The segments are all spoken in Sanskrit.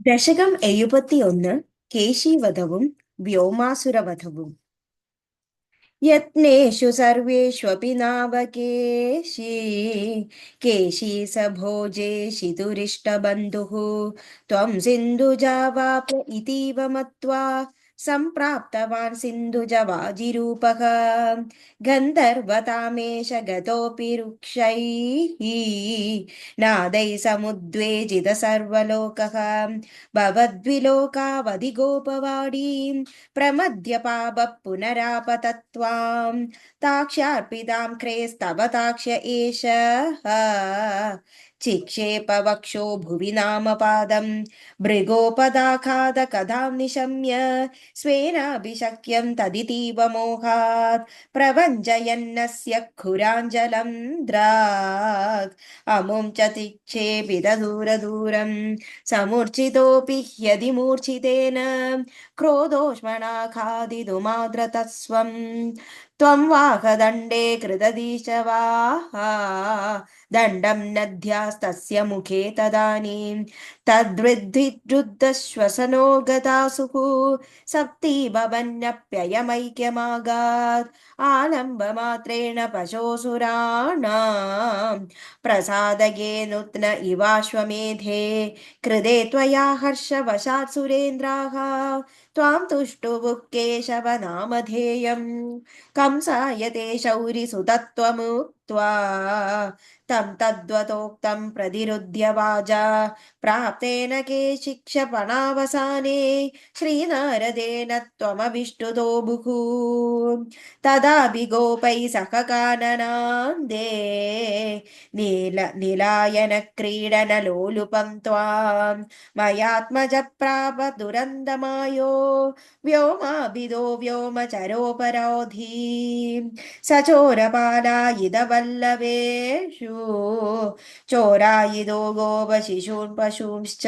ദശകം 71 കേശീവധവും വ്യോമാസുരവധവും. യത്നേഷു സർവേഷ്വപി നാവകേശി കേശീ സ ഭോജേഷിതുരിഷ്ടബന്ധുഃ ത്വം സിന്ധുജാവാപ്യ ഇതീവ മത്വാ सम्प्राप्तवान् सिन्धुजवाजिरूपः गन्धर्वतामेष गतोऽपि रुक्षैः नादैः समुद्वेजित सर्वलोकः भवद्विलोकावधिगोपवाडीं प्रमद्यपाप पुनरापतत्वां ताक्ष्यार्पितां क्रेस्तव ताक्ष्य एषः चिक्षेपवक्षो भुवि नामपादं भृगोपदाखादकदां निशम्य स्वेनाभिशक्यं तदितीव मोहात् प्रवञ्चयन्नस्य खुराञ्जलं द्राक् अमुं च तिक्षेपितदूरदूरं समूर्छितोऽपि ह्यदि मूर्छितेन क्रोधोष्मणा खादितुमाद्रतस्वम् त्वं वाहदण्डे कृतदीश वाः दण्डं नद्यास्तस्य मुखे तदानीं तद्वृद्धिरुद्धश्वसनो गतासुः सप्ती भवन्नप्ययमैक्यमागात् आलम्बमात्रेण पशोऽसुराणां प्रसादयेनुत्न इवाश्वमेधे कृते त्वया हर्षवशात् सुरेन्द्राः त्वां तुष्टुवुः केशव नामधेयम् कंसाय ते शौरिसुतत्वमुक्त्वा तं तद्वतोक्तं प्रतिरुध्य वाजा प्राप्तेन केशिक्षपणावसाने श्रीनारदेन त्वमभिष्टुतो भुः तदापि गोपैः सह काननान्दे नीलायनक्रीडनलोलुपं त्वां मयात्मज प्राप दुरन्दमायो व्योमाभिदो व्योमचरोपरोधी सचोरपालायिदवल्लभेषु चोरायिदो गोपशिशून् पशूंश्च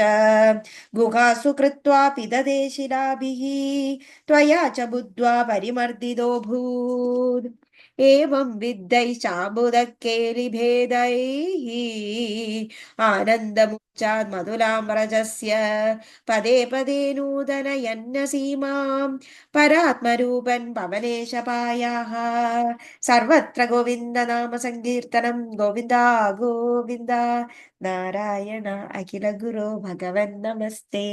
गुहासु कृत्वा पिदधे शिलाभिः त्वया च बुद्ध्वा परिमर्दितोऽभूत् एवं विद्धैश्चाबुदकेलिभेदैः आनन्दमुच्चात् मधुलाम्रजस्य पदे पदे नूतनयन्नसीमां परात्मरूपन् पवनेशपायाः सर्वत्र गोविन्द नाम संकीर्तनं गोविन्द गोविन्द नारायण अखिल गुरो भगवन् नमस्ते।